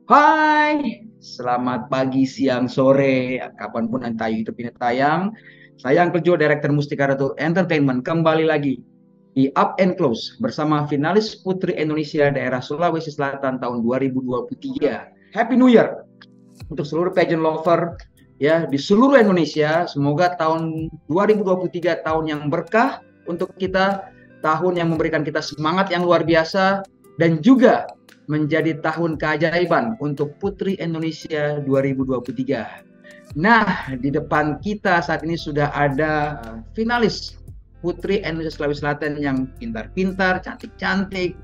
Hai, selamat pagi, siang, sore, kapanpun entah YouTube ini tayang. Saya Uncle Joe, Director Mustika Ratu Entertainment, kembali lagi di Up and Close bersama finalis Putri Indonesia daerah Sulawesi Selatan tahun 2023. Happy New Year untuk seluruh pageant lover ya di seluruh Indonesia. Semoga tahun 2023 tahun yang berkah untuk kita, tahun yang memberikan kita semangat yang luar biasa dan juga menjadi tahun keajaiban untuk Putri Indonesia 2023. Nah, di depan kita saat ini sudah ada finalis Putri Indonesia Sulawesi Selatan yang pintar-pintar, cantik-cantik,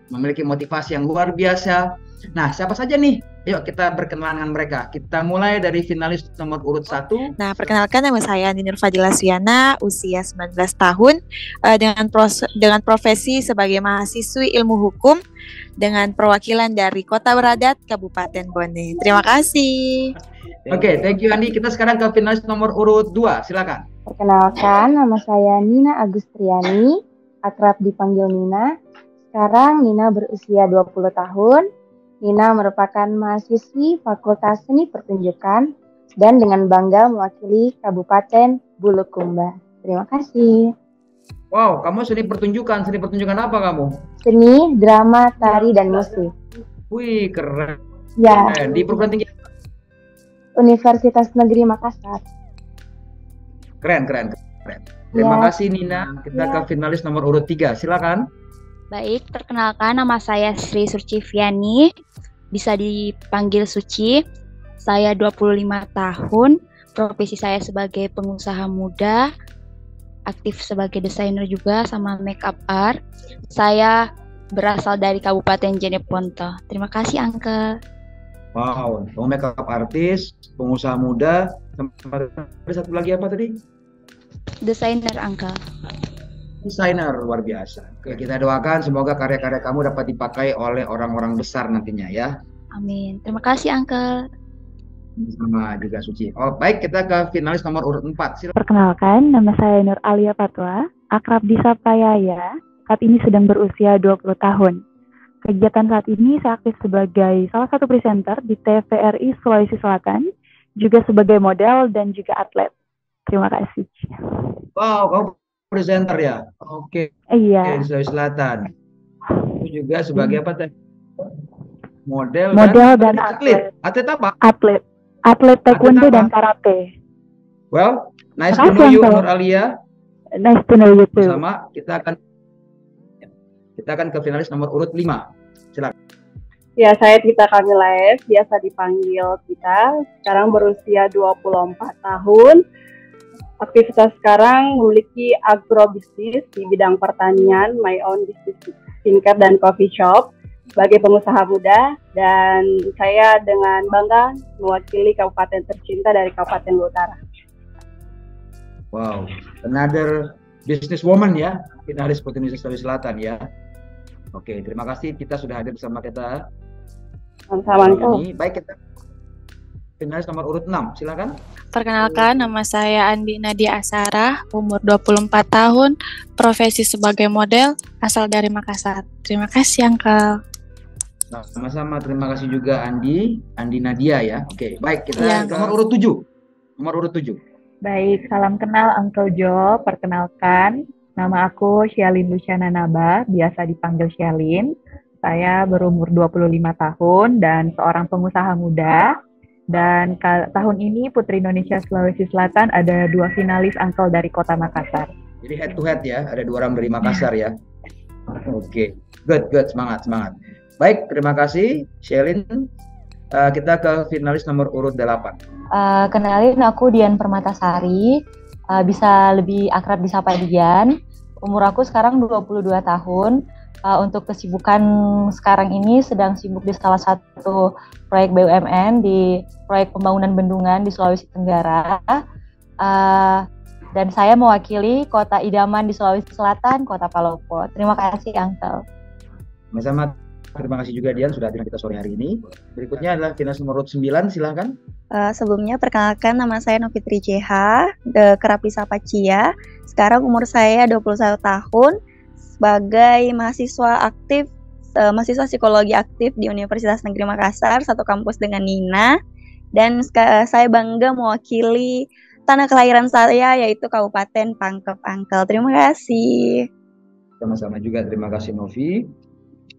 memiliki motivasi yang luar biasa. Nah, siapa saja nih? Yuk kita berkenalan dengan mereka. Kita mulai dari finalis nomor urut 1. Nah, perkenalkan nama saya Ninur Fadila Suyana, usia 19 tahun, dengan profesi sebagai mahasiswi ilmu hukum, dengan perwakilan dari Kota Beradat, Kabupaten Bone. Terima kasih. Oke, thank you Andi. Kita sekarang ke finalis nomor urut 2, silakan. Perkenalkan, nama saya Nina Agustriani, akrab dipanggil Nina. Sekarang Nina berusia 20 tahun. Nina merupakan mahasiswi Fakultas Seni Pertunjukan dan dengan bangga mewakili Kabupaten Bulukumba. Terima kasih. Wow, kamu seni pertunjukan. Seni pertunjukan apa kamu? Seni, drama, tari, dan musik. Wih, keren. Ya, Di perguruan tinggi. Universitas Negeri Makassar. Keren. Terima Ya. kasih Nina. Kita ke finalis nomor urut 3, silakan. Baik, perkenalkan nama saya Sri Suciviani, bisa dipanggil Suci. Saya 25 tahun, profesi saya sebagai pengusaha muda, aktif sebagai desainer juga sama makeup art. Saya berasal dari Kabupaten Jeneponto. Terima kasih, Uncle. Wow, kamu makeup artis, pengusaha muda, sama ada satu lagi apa tadi? Desainer, Uncle. Desainer, luar biasa. Oke, kita doakan semoga karya-karya kamu dapat dipakai oleh orang-orang besar nantinya ya. Amin. Terima kasih, Uncle. Sama juga Suci. Oh, baik, kita ke finalis nomor urut 4. Silakan. Perkenalkan, nama saya Nur Alia Patwa, akrab disapa Yaya. Saat ini sedang berusia 20 tahun. Kegiatan saat ini saya aktif sebagai salah satu presenter di TVRI Sulawesi Selatan, juga sebagai model dan juga atlet. Terima kasih. Wow, kamu presenter ya? Oke. Iya. Di Sulawesi Selatan. Itu juga sebagai apa teh? Model dan atlet. Atlet apa? Atlet taekwondo dan karate. Well, nice to know you, Nur Alia. Nice to know you too. Sama, kita akan ke finalis nomor urut 5. Silakan. Ya, saya Tita Kamilaes, biasa dipanggil Tita. Sekarang berusia 24 tahun. Aktivitas sekarang memiliki agrobisnis di bidang pertanian, my own business skincare dan coffee shop sebagai pengusaha muda, dan saya dengan bangga mewakili kabupaten tercinta dari Kabupaten Utara. Wow, another business woman ya, finalis Putri Indonesia Sulawesi Selatan ya. Oke, terima kasih kita sudah hadir bersama kita. Sama-sama. Baik, kita finalis nomor urut 6, silakan. Perkenalkan, nama saya Andi Nadia Asara, umur 24 tahun, profesi sebagai model, asal dari Makassar. Terima kasih, Uncle. Sama-sama, terima kasih juga Andi Nadia ya. Oke, baik, kita Ya, nomor urut 7. Nomor urut 7. Baik, salam kenal Uncle Joe. Perkenalkan, nama aku Syalin Luciana Naba, biasa dipanggil Syalin. Saya berumur 25 tahun dan seorang pengusaha muda. Dan tahun ini Putri Indonesia Sulawesi Selatan ada 2 finalis Uncle dari Kota Makassar. Jadi head to head ya, ada 2 orang dari Makassar ya. Oke, good, semangat. Baik, terima kasih Shelin. Kita ke finalis nomor urut 8. Kenalin, aku Dian Permatasari, bisa lebih akrab disapa Dian. Umur aku sekarang 22 tahun. Untuk kesibukan sekarang ini sedang sibuk di salah satu proyek BUMN di proyek pembangunan bendungan di Sulawesi Tenggara. Dan saya mewakili Kota Idaman di Sulawesi Selatan, Kota Palopo. Terima kasih, Uncle. Sama-sama. Terima kasih juga Dian sudah hadir kita sore hari ini. Berikutnya adalah finalis nomor 9, silahkan. Sebelumnya perkenalkan, nama saya Novitri JH, kerap disapa Cia. Sekarang umur saya 21 tahun, sebagai mahasiswa aktif mahasiswa psikologi aktif di Universitas Negeri Makassar, satu kampus dengan Nina. Dan saya bangga mewakili tanah kelahiran saya, yaitu Kabupaten Pangkep Angkel. Terima kasih. Sama-sama juga, terima kasih Novi.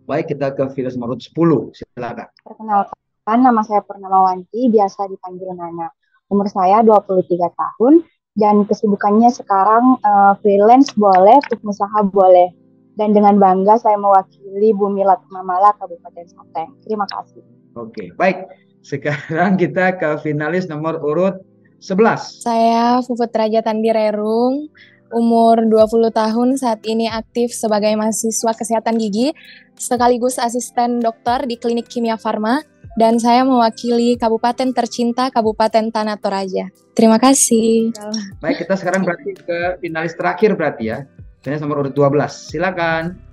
Baik, kita ke finalis nomor 10, silakan. Perkenalkan, nama saya Purnamawanti, biasa dipanggil Nana. Umur saya 23 tahun, dan kesibukannya sekarang freelance boleh, usaha boleh. Dan dengan bangga saya mewakili Bumi Latumamala Kabupaten Sopeng. Terima kasih. Oke, baik. Sekarang kita ke finalis nomor urut 11. Saya Fufut Raja Tandi Rerung, umur 20 tahun, saat ini aktif sebagai mahasiswa kesehatan gigi, sekaligus asisten dokter di Klinik Kimia Farma, dan saya mewakili Kabupaten tercinta Kabupaten Tanah Toraja. Terima kasih. Baik, kita sekarang berarti ke finalis terakhir berarti ya. Finalis nomor urut 12. Silakan.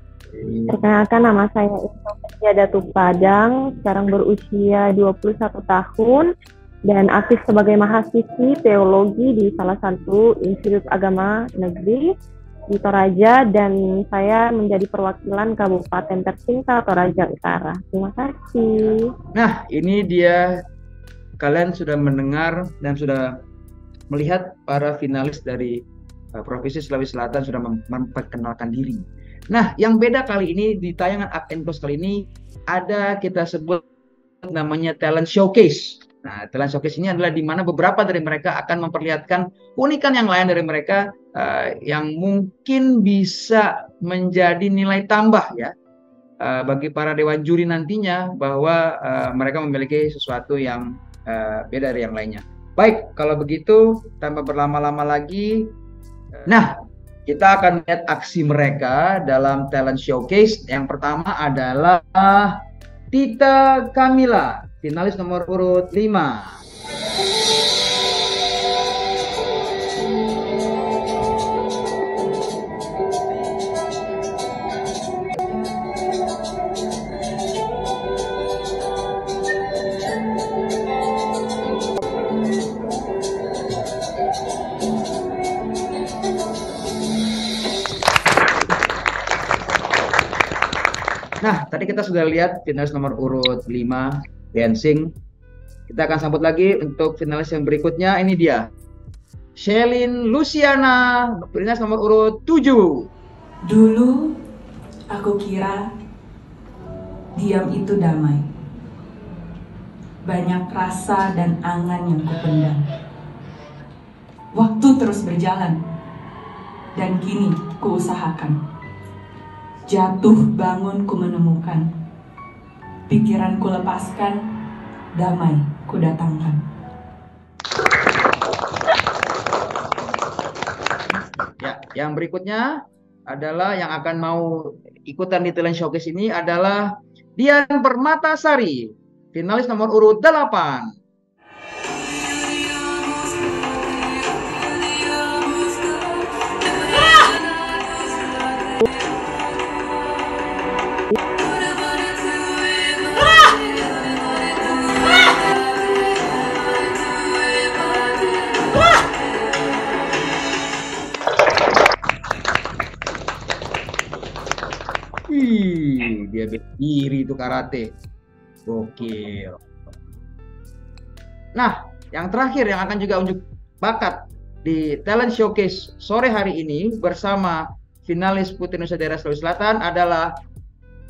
Perkenalkan, nama saya Indonesia Datu Padang, sekarang berusia 21 tahun dan aktif sebagai mahasiswi teologi di salah satu institut agama negeri di Toraja, dan saya menjadi perwakilan Kabupaten tercinta Toraja Utara. Terima kasih. Nah, ini dia, kalian sudah mendengar dan sudah melihat para finalis dari Provinsi Sulawesi Selatan sudah memperkenalkan diri. Nah, yang beda kali ini di tayangan Up and Close kali ini ada kita sebut namanya talent showcase. Nah, talent showcase ini adalah di mana beberapa dari mereka akan memperlihatkan keunikan yang lain dari mereka yang mungkin bisa menjadi nilai tambah ya bagi para dewan juri nantinya, bahwa mereka memiliki sesuatu yang beda dari yang lainnya. Baik, kalau begitu tanpa berlama-lama lagi, nah, kita akan lihat aksi mereka dalam talent showcase. Yang pertama adalah Tita Kamila, finalis nomor urut 5. Nah, tadi kita sudah lihat finalis nomor urut 5, dancing. Kita akan sambut lagi untuk finalis yang berikutnya. Ini dia, Shelin Luciana, finalis nomor urut 7. Dulu aku kira diam itu damai. Banyak rasa dan angan yang kupendam. Waktu terus berjalan, dan kini kuusahakan. Jatuh bangun ku menemukan, pikiran ku lepaskan, damai ku datangkan. Ya, yang berikutnya adalah yang akan mau ikutan di talent showcase ini adalah Dian Permatasari, finalis nomor urut 8. Dia berdiri itu karate. Gokil. Nah, yang terakhir yang akan juga unjuk bakat di talent showcase sore hari ini bersama finalis Putri Nusa Daerah Sulawesi Selatan adalah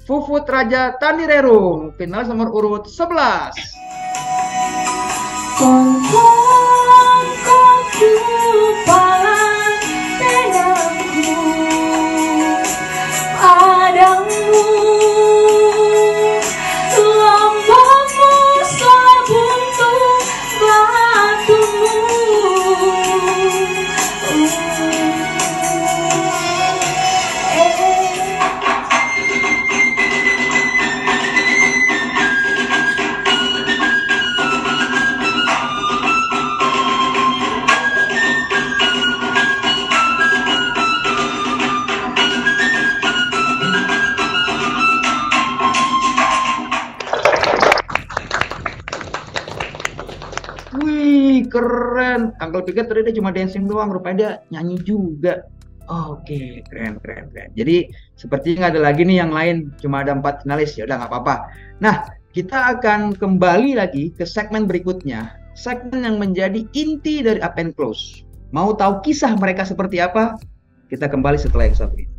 Fufut Raja Tandi Rerung, finalis nomor urut 11. Wih, keren. Uncle pikir tadi dia cuma dancing doang, rupanya dia nyanyi juga. Oke, keren, keren, keren. Jadi seperti nggak ada lagi nih yang lain, cuma ada 4 finalis, ya udah nggak apa-apa. Nah, kita akan kembali lagi ke segmen berikutnya, segmen yang menjadi inti dari Up and Close. Mau tahu kisah mereka seperti apa? Kita kembali setelah yang satu ini.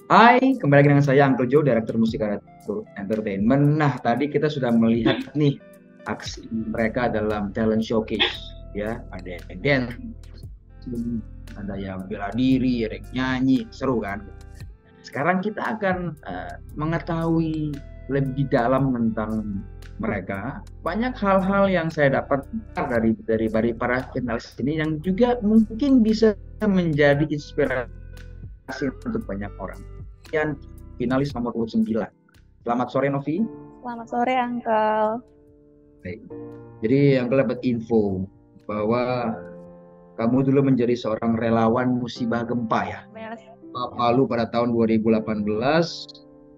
Hai, kembali lagi dengan saya Uncle Joe, Direktur Musik Entertainment. Nah, tadi kita sudah melihat nih aksi mereka dalam talent showcase, ya. Ada yang dance, ada yang bela diri, ada yang nyanyi, seru kan? Sekarang kita akan mengetahui lebih dalam tentang mereka. Banyak hal-hal yang saya dapat dari para finalis ini yang juga mungkin bisa menjadi inspirasi untuk banyak orang. Yang finalis nomor 29. Selamat sore Novi. Selamat sore Uncle. Baik. Jadi Uncle dapat info bahwa kamu dulu menjadi seorang relawan musibah gempa ya. Palu pada tahun 2018,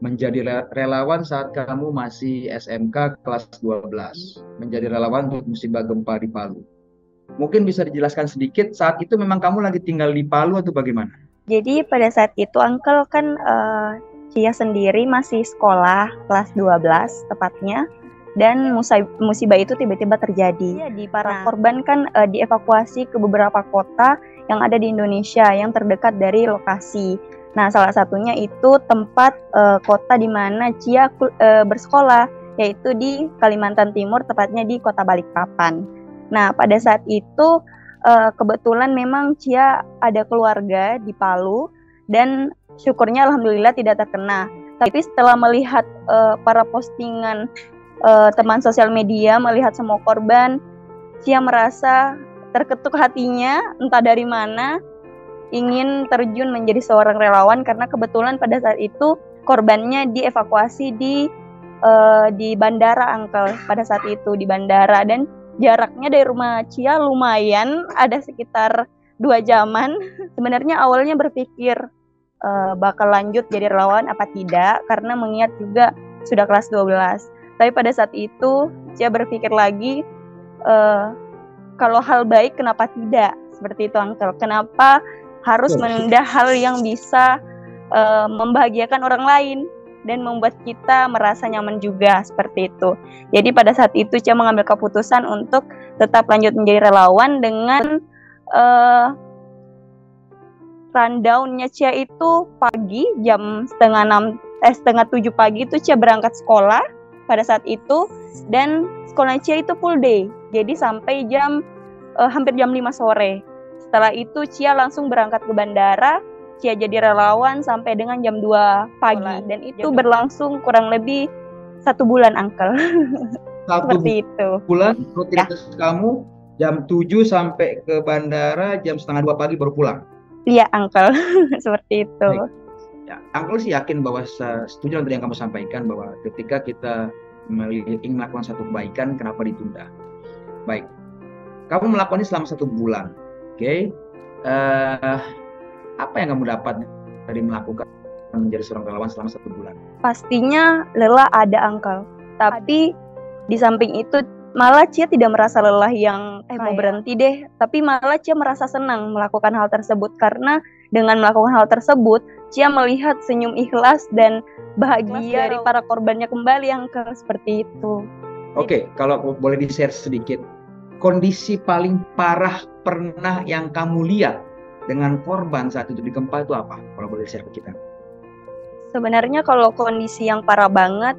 menjadi relawan saat kamu masih SMK kelas 12. Menjadi relawan untuk musibah gempa di Palu. Mungkin bisa dijelaskan sedikit, saat itu memang kamu lagi tinggal di Palu atau bagaimana? Jadi pada saat itu Uncle kan Cia sendiri masih sekolah kelas 12 tepatnya, dan musibah itu tiba-tiba terjadi. Jadi para korban kan dievakuasi ke beberapa kota yang ada di Indonesia yang terdekat dari lokasi. Nah, salah satunya itu tempat kota di mana Cia bersekolah, yaitu di Kalimantan Timur, tepatnya di Kota Balikpapan. Nah, pada saat itu kebetulan memang Cia ada keluarga di Palu dan syukurnya alhamdulillah tidak terkena. Tapi setelah melihat para postingan teman sosial media, melihat semua korban, Cia merasa terketuk hatinya, entah dari mana, ingin terjun menjadi seorang relawan karena kebetulan pada saat itu korbannya dievakuasi di bandara Uncle, pada saat itu di bandara, dan jaraknya dari rumah Cia lumayan, ada sekitar 2 jaman. Sebenarnya awalnya berpikir bakal lanjut jadi relawan apa tidak, karena mengingat juga sudah kelas 12. Tapi pada saat itu Cia berpikir lagi, kalau hal baik kenapa tidak? Seperti itu Uncle. Kenapa harus menunda hal yang bisa membahagiakan orang lain dan membuat kita merasa nyaman juga, seperti itu. Jadi pada saat itu Cia mengambil keputusan untuk tetap lanjut menjadi relawan dengan rundown-nya Cia itu pagi jam setengah 7 pagi itu Cia berangkat sekolah pada saat itu, dan sekolah Cia itu full day. Jadi sampai hampir jam 5 sore. Setelah itu Cia langsung berangkat ke bandara. Cia jadi relawan sampai dengan jam 2 pagi, dan itu berlangsung kurang lebih 1 bulan Uncle. Seperti itu. Bulan rutinitas kamu jam 7 sampai ke bandara, jam setengah 2 pagi baru pulang. Iya Uncle. Seperti itu. Ya, Uncle sih yakin bahwa setuju dengan yang kamu sampaikan, bahwa ketika kita ingin melakukan satu kebaikan, kenapa ditunda? Baik, kamu melakukan ini selama 1 bulan, oke? Apa yang kamu dapat dari melakukan menjadi seorang relawan selama 1 bulan? Pastinya lelah ada Uncle, tapi di samping itu malah Cia tidak merasa lelah yang mau berhenti deh, tapi malah Cia merasa senang melakukan hal tersebut, karena dengan melakukan hal tersebut Cia melihat senyum ikhlas dan bahagia dari para korbannya kembali Uncle, seperti itu. Oke, kalau boleh di-share sedikit, kondisi paling parah pernah yang kamu lihat dengan korban saat itu di gempa itu apa? Kalau boleh share ke kita. Sebenarnya kalau kondisi yang parah banget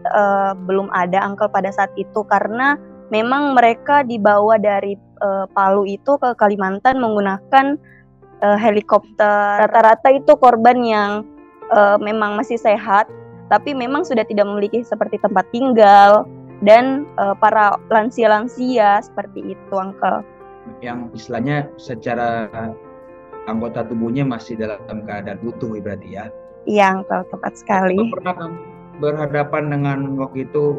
belum ada Uncle pada saat itu, karena memang mereka dibawa dari Palu itu ke Kalimantan menggunakan helikopter. Rata-rata itu korban yang memang masih sehat, tapi memang sudah tidak memiliki seperti tempat tinggal dan para lansia-lansia seperti itu, Uncle. Yang istilahnya secara anggota tubuhnya masih dalam keadaan utuh berarti ya? Iya, Uncle, tepat sekali. Pernah berhadapan dengan waktu itu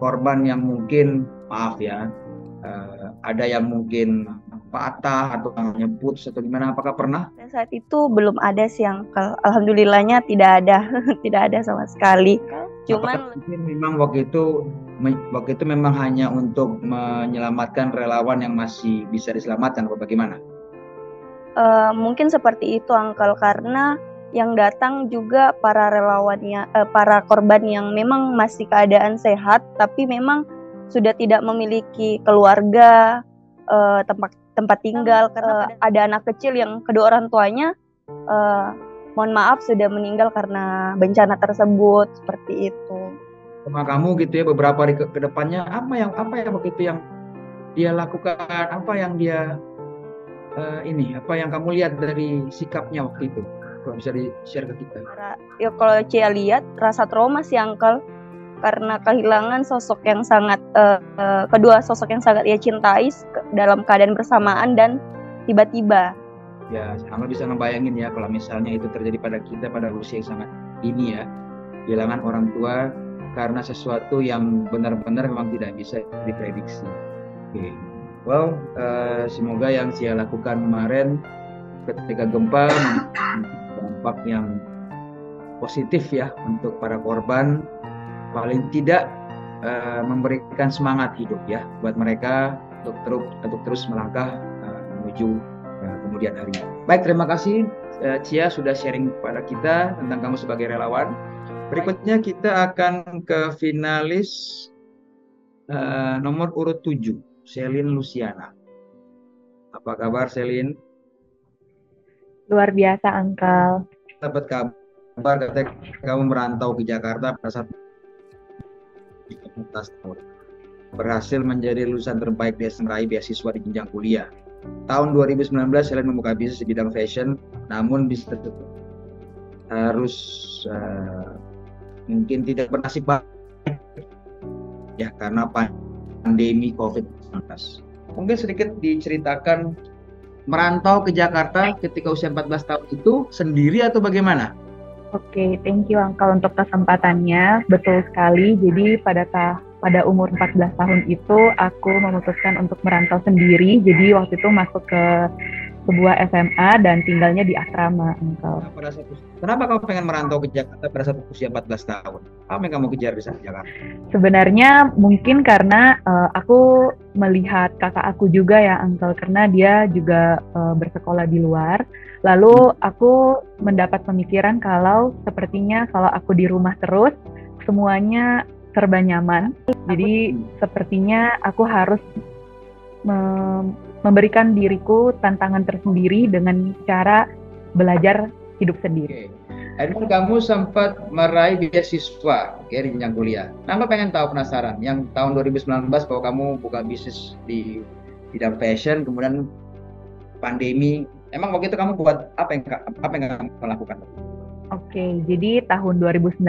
korban yang mungkin, maaf ya, ada yang mungkin patah atau tangannya putus atau gimana? Apakah pernah? Saat itu belum ada sih, Uncle. Alhamdulillahnya tidak ada, tidak ada sama sekali. Cuman memang waktu itu memang hanya untuk menyelamatkan relawan yang masih bisa diselamatkan atau bagaimana? Mungkin seperti itu, Uncle, karena yang datang juga para relawannya, para korban yang memang masih keadaan sehat, tapi memang sudah tidak memiliki keluarga, tempat tinggal, karena ada anak kecil yang kedua orang tuanya, mohon maaf, sudah meninggal karena bencana tersebut, seperti itu. Sama kamu gitu ya, beberapa hari ke depannya apa yang waktu itu yang dia lakukan, apa yang dia apa yang kamu lihat dari sikapnya waktu itu? Kalau bisa di-share ke kita. Ya kalau Cia lihat rasa trauma sih, Uncle, karena kehilangan sosok yang sangat kedua sosok yang sangat ia cintai dalam keadaan bersamaan dan tiba-tiba. Ya, Uncle bisa ngebayangin ya kalau misalnya itu terjadi pada kita pada usia yang sangat dini ya, kehilangan orang tua karena sesuatu yang benar-benar memang tidak bisa diprediksi. Oke. Well, semoga yang Cia lakukan kemarin ketika gempa dampak yang positif ya untuk para korban, paling tidak memberikan semangat hidup ya buat mereka untuk terus melangkah menuju kemudian hari. Baik, terima kasih Cia sudah sharing kepada kita tentang kamu sebagai relawan. Berikutnya kita akan ke finalis nomor urut 7, Selin Luciana. Apa kabar, Selin? Luar biasa, Uncle. Dapat kabar katanya kamu merantau ke Jakarta pada saat 14 tahun. Berhasil menjadi lulusan terbaik di meraih beasiswa di jenjang kuliah. Tahun 2019 Selin membuka bisnis di bidang fashion, namun bisnis itu harus mungkin tidak bernasib baik ya karena pandemi COVID-19. Mungkin sedikit diceritakan merantau ke Jakarta ketika usia 14 tahun itu sendiri atau bagaimana? Oke, thank you Uncle untuk kesempatannya. Betul sekali. Jadi pada umur 14 tahun itu aku memutuskan untuk merantau sendiri. Jadi waktu itu masuk ke sebuah SMA dan tinggalnya di asrama, Uncle. Kenapa kamu pengen merantau ke Jakarta pada saat usia 14 tahun? Apa yang kamu kejar di Jakarta? Sebenarnya mungkin karena aku melihat kakak aku juga ya, Uncle, karena dia juga bersekolah di luar. Lalu aku mendapat pemikiran kalau sepertinya kalau aku di rumah terus, semuanya serba nyaman. Jadi sepertinya aku harus memberikan diriku tantangan tersendiri dengan cara belajar hidup sendiri. Akhirnya kamu sempat meraih beasiswa di jenjang kuliah. Nah, aku pengen tahu, penasaran, yang tahun 2019 bahwa kamu buka bisnis di bidang fashion, kemudian pandemi. Emang waktu itu kamu buat apa yang kamu lakukan? Oke, jadi tahun 2019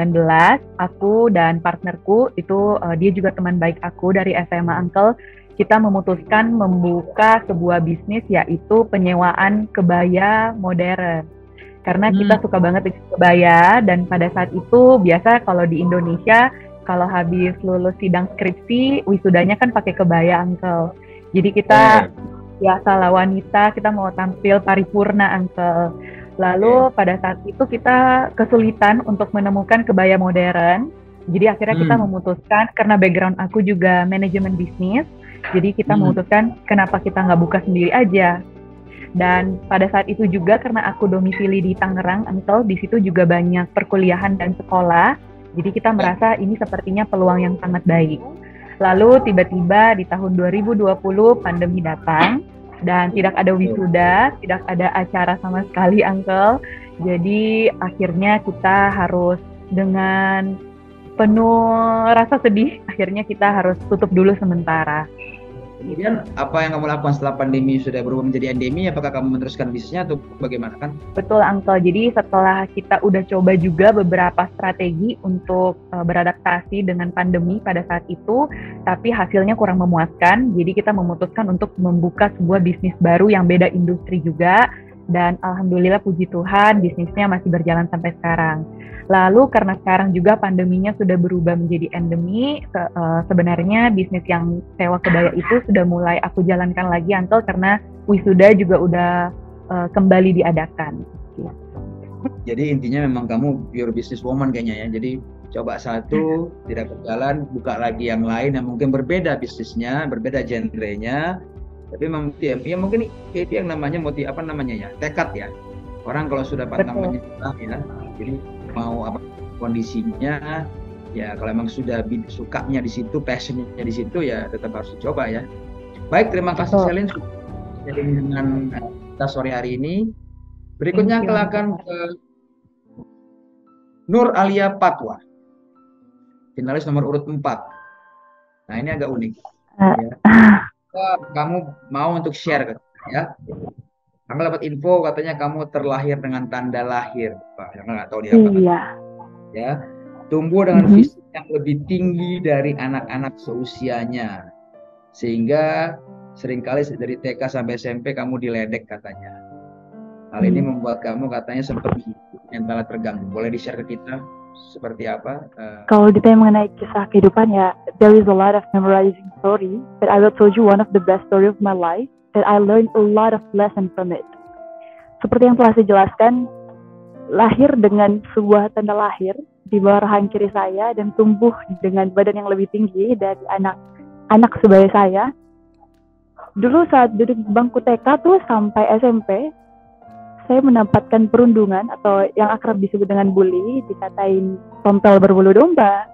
aku dan partnerku itu dia juga teman baik aku dari SMA, Uncle. Kita memutuskan membuka sebuah bisnis yaitu penyewaan kebaya modern. Karena kita suka banget dengan kebaya dan pada saat itu biasa kalau di Indonesia kalau habis lulus sidang skripsi wisudanya kan pakai kebaya, Uncle. Jadi kita biasalah wanita, kita mau tampil paripurna, Uncle. Lalu pada saat itu kita kesulitan untuk menemukan kebaya modern. Jadi akhirnya kita memutuskan, karena background aku juga manajemen bisnis, jadi kita memutuskan kenapa kita nggak buka sendiri aja. Dan pada saat itu juga karena aku domisili di Tangerang, Uncle, di situ juga banyak perkuliahan dan sekolah. Jadi kita merasa ini sepertinya peluang yang sangat baik. Lalu tiba-tiba di tahun 2020 pandemi datang. Dan tidak ada wisuda, tidak ada acara sama sekali, Uncle. Jadi akhirnya kita harus dengan penuh rasa sedih, akhirnya kita harus tutup dulu sementara. Kemudian apa yang kamu lakukan setelah pandemi sudah berubah menjadi endemi? Apakah kamu meneruskan bisnisnya atau bagaimana kan? Betul, Uncle. Jadi setelah kita udah coba juga beberapa strategi untuk beradaptasi dengan pandemi pada saat itu, tapi hasilnya kurang memuaskan. Jadi kita memutuskan untuk membuka sebuah bisnis baru yang beda industri juga. Dan alhamdulillah puji Tuhan bisnisnya masih berjalan sampai sekarang. Lalu karena sekarang juga pandeminya sudah berubah menjadi endemi, sebenarnya bisnis yang sewa kebaya itu sudah mulai aku jalankan lagi, Uncle, karena wisuda juga udah kembali diadakan. Jadi intinya memang kamu pure business woman kayaknya ya. Jadi coba satu tidak berjalan, buka lagi yang lain yang mungkin berbeda bisnisnya, berbeda genrenya. Tapi memang ya mungkin itu yang namanya tekad ya. Orang kalau sudah pantang menyerah ya, jadi mau apa kondisinya ya, kalau memang sudah sukanya di situ, passionnya di situ ya tetap harus dicoba ya. Baik, terima kasih Shalin sudah sharing dengan kita sore hari ini. Berikutnya silakan ke Nur Alia Patwa, finalis nomor urut 4. Nah ini agak unik ya. Kamu mau untuk share ya? Kamu dapat info katanya kamu terlahir dengan tanda lahir, Pak. Yang nggak tahu dia apa. Iya. Ya, tumbuh dengan fisik yang lebih tinggi dari anak-anak seusianya, sehingga seringkali dari TK sampai SMP kamu diledek katanya. Hal ini membuat kamu katanya sempat mental terganggu. Boleh di-share ke kita seperti apa? Kalau ditanya mengenai kisah kehidupan ya, there is a lot of memorizing story, but I will tell you one of the best story of my life that I learned a lot of lesson from it. Seperti yang telah saya jelaskan, lahir dengan sebuah tanda lahir di bawah rahang kiri saya dan tumbuh dengan badan yang lebih tinggi dari anak sebaya saya. Dulu saat duduk di bangku TK tuh sampai SMP, saya mendapatkan perundungan atau yang akrab disebut dengan bully, dikatain tompel berbulu domba,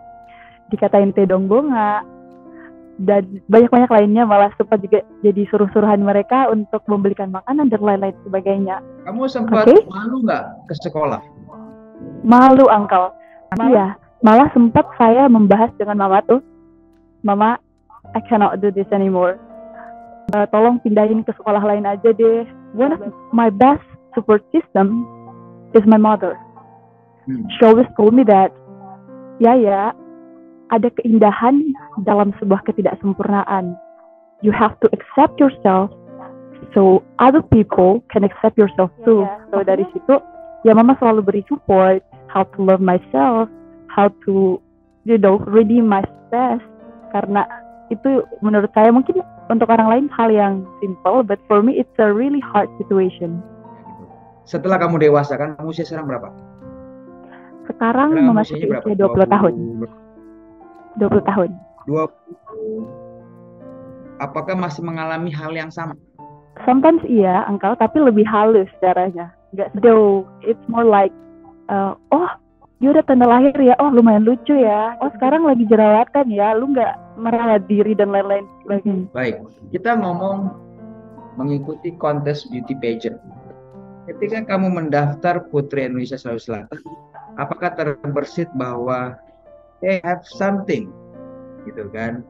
dikatain tedong bonga, dan banyak-banyak lainnya, malah sempat juga jadi suruh-suruhan mereka untuk membelikan makanan dan lain-lain sebagainya. Kamu sempat malu nggak ke sekolah? Malu, Uncle. Iya, malah sempat saya membahas dengan mama tuh, Mama, I cannot do this anymore. Tolong pindahin ke sekolah lain aja deh. One of my best support system is my mother. She always told me that, ya, ada keindahan dalam sebuah ketidaksempurnaan. You have to accept yourself so other people can accept yourself too. So dari situ, ya mama selalu beri support, how to love myself, how to, redeem my stress. Karena itu menurut saya mungkin untuk orang lain hal yang simple, but for me it's a really hard situation. Setelah kamu dewasa, kan kamu usia sekarang berapa? Sekarang memasuki usia 20 tahun. 20 tahun. 20. Apakah masih mengalami hal yang sama? Sometimes iya, Uncle, tapi lebih halus caranya. Though it's more like, you udah tanda lahir ya, lumayan lucu ya. Sekarang lagi jerawatan ya, lu nggak merawat diri dan lain-lain lagi. Baik, kita ngomong mengikuti kontes beauty pageant. Ketika kamu mendaftar Putri Indonesia Sulawesi Selatan, apakah terbersit bahwa they have something, gitu kan?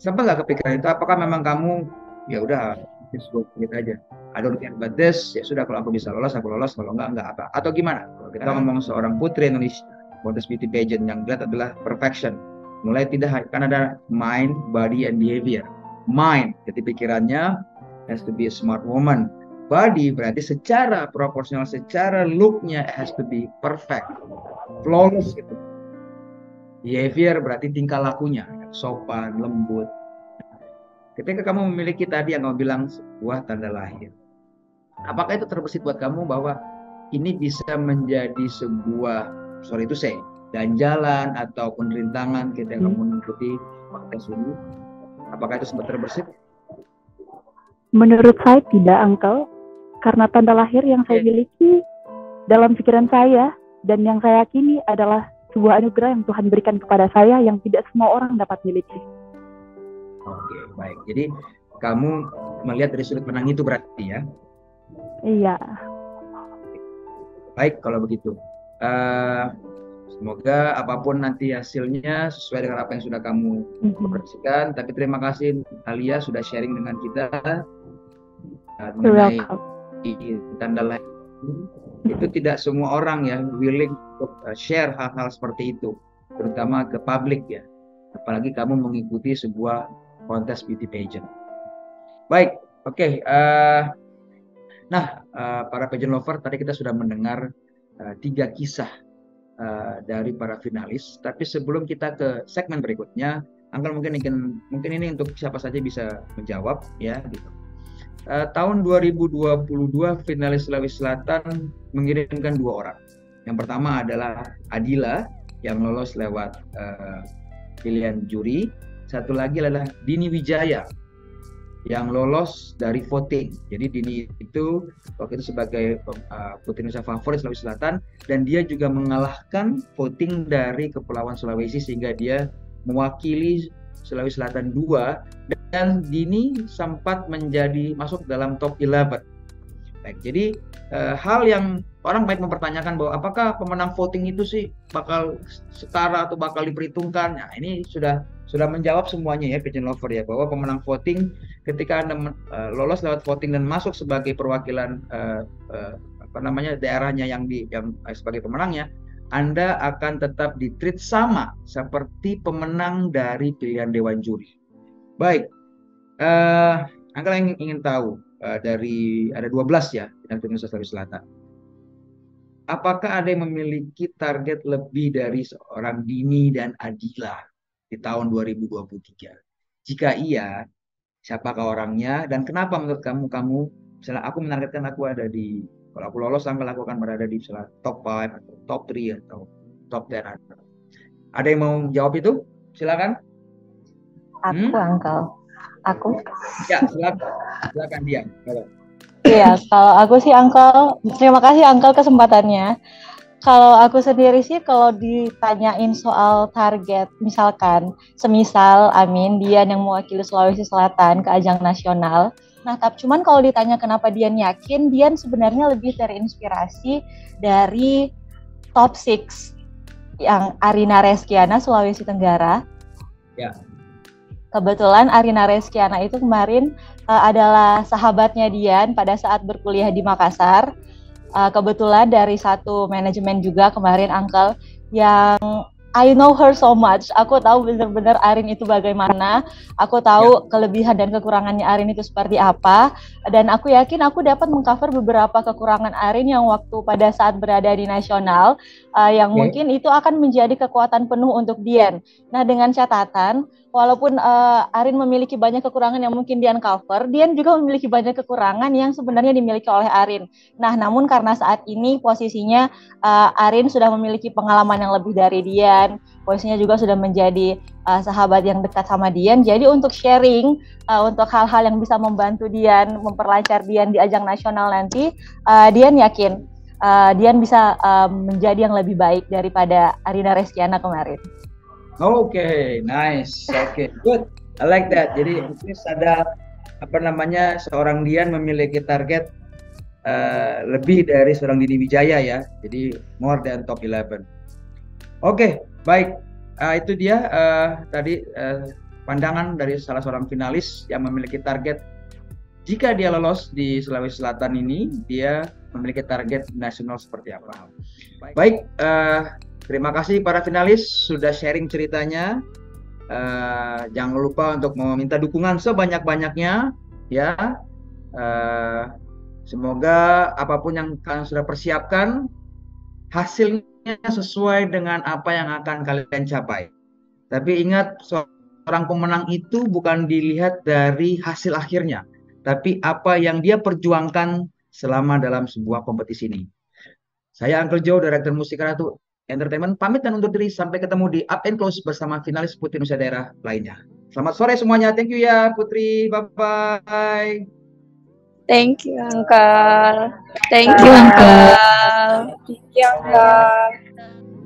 Sempat nggak kepikiran itu? Apakah memang kamu ya udah just go for it aja? I don't care about this. Ya sudah, kalau aku bisa lolos, aku lolos. Kalau enggak apa. Atau gimana? Kalau kita ngomong seorang Putri Indonesia, kontes beauty pageant yang dilihat adalah perfection. Mulai tidak kan ada mind, body, and behavior. Mind, jadi pikirannya has to be a smart woman. Body berarti secara proporsional, secara looknya has to be perfect, flawless gitu. Behavior berarti tingkah lakunya, sopan, lembut. Ketika kamu memiliki tadi yang kamu bilang sebuah tanda lahir, apakah itu terbesit buat kamu bahwa ini bisa menjadi sebuah, ganjalan ataupun rintangan kita yang kamu mengikuti kontes ini? Apakah itu sempat terbesit? Menurut saya tidak, Uncle. Karena tanda lahir yang saya miliki dalam pikiran saya dan yang saya yakini adalah sebuah anugerah yang Tuhan berikan kepada saya yang tidak semua orang dapat miliki. Oke, baik. Jadi kamu melihat dari sudut pandang itu berarti ya. Iya. Baik kalau begitu. Semoga apapun nanti hasilnya sesuai dengan apa yang sudah kamu prediksikan. Tapi terima kasih Alia sudah sharing dengan kita mengenai tanda lahir. Itu tidak semua orang ya willing untuk share hal-hal seperti itu, terutama ke publik ya. Apalagi kamu mengikuti sebuah kontes beauty pageant. Baik, oke. Nah, para pageant lover, tadi kita sudah mendengar 3 kisah dari para finalis. Tapi sebelum kita ke segmen berikutnya, Uncle mungkin ini untuk siapa saja bisa menjawab ya gitu. Tahun 2022 finalis Sulawesi Selatan mengirimkan 2 orang. Yang pertama adalah Adila yang lolos lewat pilihan juri. Satu lagi adalah Dini Wijaya yang lolos dari voting. Jadi Dini itu waktu itu sebagai Putri Indonesia favorit Sulawesi Selatan, dan dia juga mengalahkan voting dari Kepulauan Sulawesi sehingga dia mewakili Sulawesi Selatan 2, dan Dini sempat masuk dalam top 11. Baik, jadi hal yang orang baik mempertanyakan bahwa apakah pemenang voting itu sih bakal setara atau bakal diperhitungkan. Nah, ini sudah menjawab semuanya ya pageant lover ya, bahwa pemenang voting ketika Anda lolos lewat voting dan masuk sebagai perwakilan daerahnya yang sebagai pemenangnya, Anda akan tetap ditreat sama seperti pemenang dari pilihan dewan juri. Baik, Uncle yang ingin tahu dari ada 12 ya dan Indonesia Sulawesi Selatan. Apakah ada yang memiliki target lebih dari seorang Dini dan Adila di tahun 2023? Jika iya, siapakah orangnya dan kenapa menurut kamu misalnya aku menargetkan kalau aku lolos aku akan berada di misalnya top 5 atau top 3 atau top 10. Ada yang mau jawab itu? Silakan. Uncle. Aku? Ya, silakan dia. Iya, kalau aku sih Uncle, terima kasih Uncle kesempatannya. Kalau aku sendiri sih kalau ditanyain soal target, misalkan semisal Dian yang mewakili Sulawesi Selatan ke ajang nasional. Nah, tapi cuman kalau ditanya kenapa Dian yakin, Dian sebenarnya lebih terinspirasi dari top 6 yang Arina Reskiana Sulawesi Tenggara. Ya. Kebetulan Arina Reskiana itu kemarin adalah sahabatnya Dian pada saat berkuliah di Makassar. Kebetulan dari satu manajemen juga kemarin Uncle yang I know her so much. Aku tahu benar-benar Arin itu bagaimana. Aku tahu kelebihan dan kekurangannya Arin itu seperti apa. Dan aku yakin aku dapat mengcover beberapa kekurangan Arin yang waktu pada saat berada di nasional. Yang mungkin itu akan menjadi kekuatan penuh untuk Dian. Nah, dengan catatan, walaupun Arin memiliki banyak kekurangan yang mungkin Dian cover, Dian juga memiliki banyak kekurangan yang sebenarnya dimiliki oleh Arin. Nah, namun karena saat ini posisinya Arin sudah memiliki pengalaman yang lebih dari Dian, posisinya juga sudah menjadi sahabat yang dekat sama Dian. Jadi untuk sharing, untuk hal-hal yang bisa membantu Dian, memperlancar Dian di ajang nasional nanti, Dian yakin Dian bisa menjadi yang lebih baik daripada Arina Reskiana kemarin. Okay, nice. Okay, good. I like that. Jadi ada seorang Dian memiliki target lebih dari seorang Dini Wijaya ya. Jadi more than top 11. Oke, baik. Itu dia tadi pandangan dari salah seorang finalis yang memiliki target. Jika dia lolos di Sulawesi Selatan ini, dia memiliki target nasional seperti apa. Baik, terima kasih para finalis sudah sharing ceritanya. Jangan lupa untuk meminta dukungan sebanyak-banyaknya ya. Semoga apapun yang kalian sudah persiapkan, hasilnya sesuai dengan apa yang akan kalian capai. Tapi ingat, seorang pemenang itu bukan dilihat dari hasil akhirnya, tapi apa yang dia perjuangkan selama dalam sebuah kompetisi ini. Saya Uncle Joe, Direktur Musik Ratu Entertainment, pamit dan undur diri. Sampai ketemu di Up and Close bersama finalis Putri Indonesia Daerah lainnya. Selamat sore semuanya. Thank you ya Putri. Bye-bye. Thank you, Uncle. Thank you, Uncle. Thank you, Uncle.